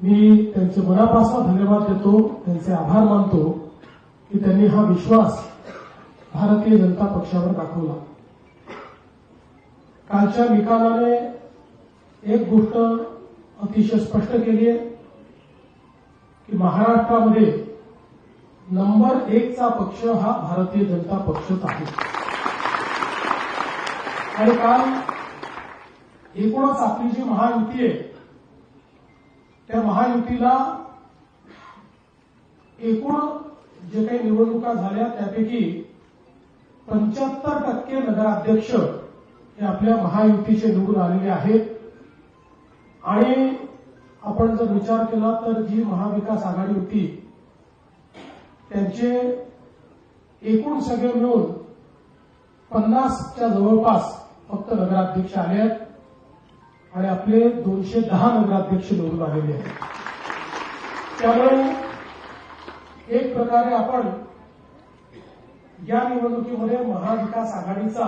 मी त्यांचे मनापासून धन्यवाद देतो, त्यांचे आभार मानतो की त्यांनी हा विश्वास भारतीय जनता पक्षावर दाखवला. कालच्या निकालाने एक गोष्ट अतिशय स्पष्ट केली आहे की महाराष्ट्रामध्ये नंबर 1चा पक्ष हा भारतीय जनता पक्षच आहे. आणि काल एकूणच आपली जी महायुती आहे त्या महायुतीला एकूण जे काही निवडणुका झाल्या त्यापैकी 75% नगराध्यक्ष हे आपल्या महायुतीचे निवडून आलेले आहेत. आणि आपण जर विचार केला तर जी महाविकास आघाडी होती त्यांचे एकूण सगळे मिळून 50च्या जवळपास फक्त नगराध्यक्ष आले आहेत आणि आपले 210 नगराध्यक्ष निवडून आलेले आहेत. त्यामुळे एक प्रकारे आपण या निवडणुकीमध्ये महाविकास आघाडीचा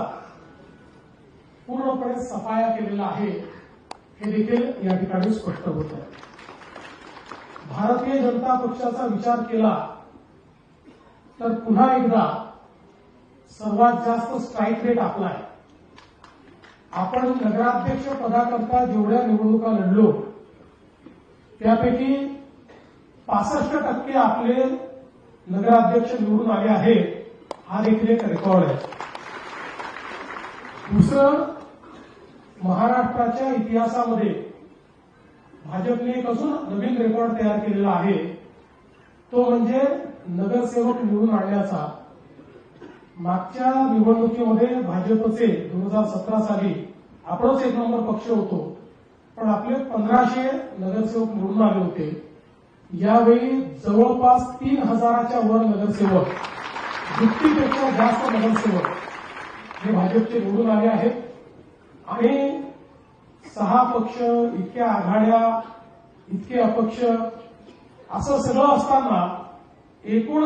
पूर्णपणे सफाया केलेला आहे हे देखील या ठिकाणी स्पष्ट होत आहे. भारतीय जनता पक्षाचा विचार केला तर पुन्हा एकदा सर्वात जास्त स्ट्राईक रेट आपला आहे. आपण नगराध्यक्ष पदाकरता जेवढ्या निवडणुका लढलो त्यापैकी 65% आपले नगराध्यक्ष निवडून आले आहेत. हा देखील एक रेकॉर्ड आहे. दुसरं, महाराष्ट्राच्या इतिहासामध्ये भाजपने एक अजून नवीन रेकॉर्ड तयार केलेला आहे. तो म्हणजे नगरसेवक निवडून आणण्याचा. मागच्या निवडणुकीमध्ये भाजपचे 2017 साली आपणच 1 नंबर पक्ष होतो, पण आपले 1500 नगरसेवक निवडून आले होते. यावेळी जवळपास 3000च्या वर नगरसेवक, दुप्पटीपेक्षा जास्त नगरसेवक हे भाजपचे निवडून आले आहेत. आणि 6 पक्ष, इतक्या आघाड्या, इतके अपक्ष असं सगळं असताना एकूण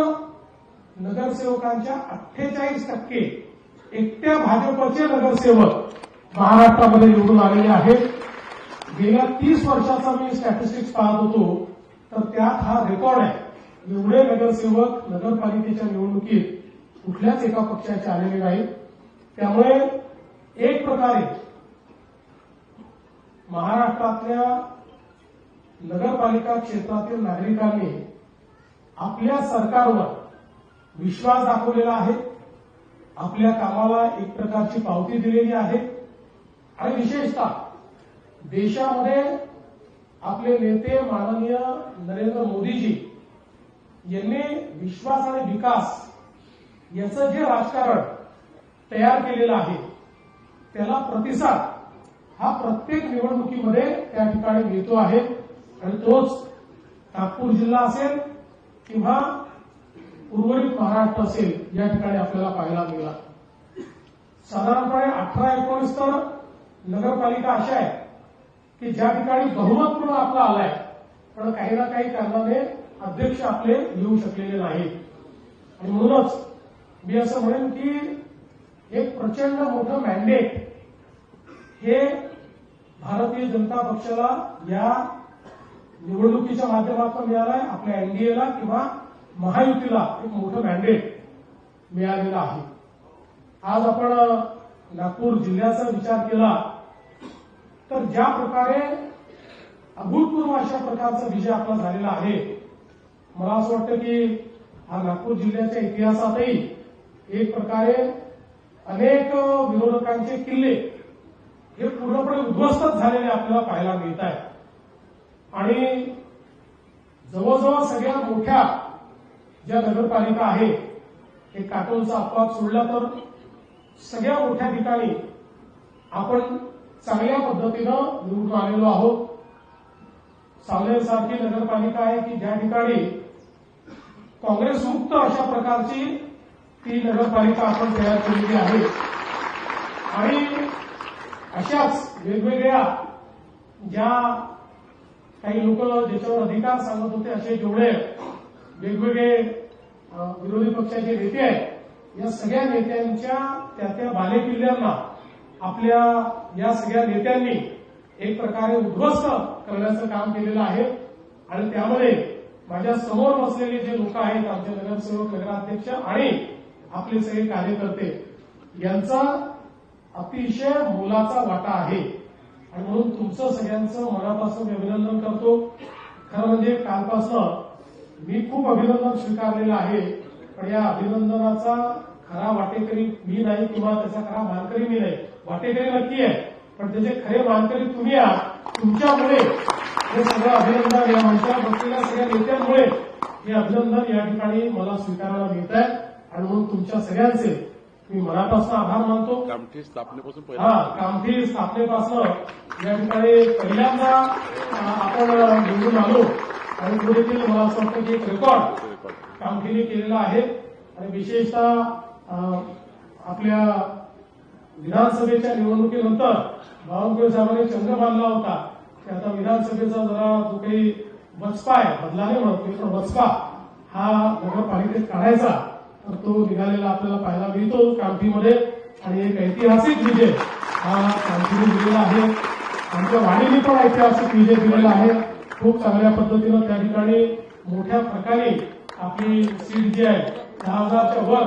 नगरसेवकांच्या 48% एकट्या भाजपचे नगरसेवक महाराष्ट्रामध्ये निवडून आलेले आहेत. गेल्या 30 वर्षाचा मी स्टॅटिस्टिक्स पाहत होतो तर त्यात हा रेकॉर्ड आहे. एवढे नगरसेवक नगरपालिकेच्या निवडणुकीत कुठल्याच एका पक्षाचे आलेले नाहीत. त्यामुळे एक प्रकारे महाराष्ट्रातल्या नगरपालिका क्षेत्रातील नागरिकांनी आपल्या सरकारवर विश्वास दाखवलेला आहे. आपल्या कामाला एक प्रकारची पावती दिलेली आहे. आणि विशेषतः देशामध्ये आपले नेते माननीय नरेंद्र मोदीजी यांनी विश्वास आणि विकास याचं जे राजकारण तयार केलेलं आहे त्याला प्रतिसाद हा प्रत्येक निवडणुकीमध्ये त्या ठिकाणी मिळतो आहे. आणि तोच नागपूर जिल्हा असेल किंवा उर्वरित महाराष्ट्र असेल या ठिकाणी आपल्याला पाहायला मिळाला. साधारणपणे 18-19 तर नगरपालिका अशा आहेत की ज्या ठिकाणी बहुमत म्हणून आपला आलाय, पण काही ना काही कारणाने अध्यक्ष आपले येऊ शकलेले नाहीत. आणि म्हणूनच मी असं म्हणेन की एक प्रचंड मोठं मॅन्डेट हे भारतीय जनता पक्षाला या निवडणुकीच्या माध्यमातून मिळालंय. आपल्या एनडीएला किंवा महायुतीला एक मोठं मॅन्डेट मिळालेलं आहे. आज आपण नागपूर जिल्ह्याचा विचार केला तर ज्या प्रकारे अभूतपूर्व अशा प्रकारचा विजय आपला झालेला आहे, मला असं वाटतं की हा नागपूर जिल्ह्याच्या इतिहासातही एक प्रकारे अनेक विरोधकांचे किल्ले हे पूर्णपणे उद्ध्वस्तच झालेले आपल्याला पाहायला मिळत आहेत. आणि जवळजवळ सगळ्या मोठ्या ज्या नगरपालिका आहेत, हे काटोलचा अपवाद सोडला तर सगळ्या मोठ्या ठिकाणी आपण चांगल्या पद्धतीनं निवडून आलेलो आहोत. सावनेरसारखी नगरपालिका आहे की ज्या ठिकाणी काँग्रेसमुक्त अशा प्रकारची ती नगरपालिका आपण तयार केलेली आहे. आणि अशाच वेगवेगळ्या ज्या काही लोक ज्याच्यावर अधिकार सांगत होते असे जेवढे वेगवेगळे विरोधी पक्षाचे नेते आहेत, या सगळ्या नेत्यांच्या त्या बालेकिल्ल्यांना आपल्या या सगळ्या नेत्यांनी एक प्रकारे उद्ध्वस्त करण्याचं काम केलेलं आहे. आणि त्यामध्ये माझ्या समोर बसलेले जे लोक आहेत, आमचे नगरसेवक, नगराध्यक्ष आणि आपले सगळे कार्यकर्ते, यांचा अतिशय मोलाचा वाटा आहे. आणि म्हणून तुमचं सगळ्यांचं मनापासून मी अभिनंदन करतो. खरं म्हणजे कालपासून मी खूप अभिनंदन स्वीकारलेलं आहे, पण या अभिनंदनाचा खरा वाटेकरी मी नाही किंवा त्याचा खरा मानकरी मी नाही. वाटेकरी नक्की आहे, पण त्याचे खरे मानकरी तुम्ही आहात. तुमच्यामुळे हे सगळं अभिनंदन, या मंचावर बसलेल्या सगळ्या नेत्यांमुळे हे अभिनंदन या ठिकाणी मला स्वीकारायला मिळत आहे. आणि म्हणून तुमच्या सगळ्यांचे मी मनापासून आभार मानतो. कामठी स्थापनेपासून कामठी स्थापनेपासून या ठिकाणी पहिल्यांदा आपण निवडून आलो आणि पुढे देखील मला असं वाटतं की एक रेकॉर्ड कामठीने केलेला आहे. आणि विशेषतः आपल्या विधानसभेच्या निवडणुकीनंतर बावनकुळे साहेबांनी चंद्र बांधला होता की आता विधानसभेचा जरा जो काही वचपा आहे, बदला नाही म्हणत मी, पण वचपा हा नगरपालिकेत काढायचा, तर तो निघालेला आपल्याला पाहायला मिळतो कामठीमध्ये. आणि एक ऐतिहासिक विजय हा कामठीने दिलेला आहे. आमच्या वाडीने पण ऐतिहासिक विजय दिलेला आहे. खूप चांगल्या पद्धतीनं त्या ठिकाणी मोठ्या प्रकारे आपली सीट जी आहे 10,000च्या वर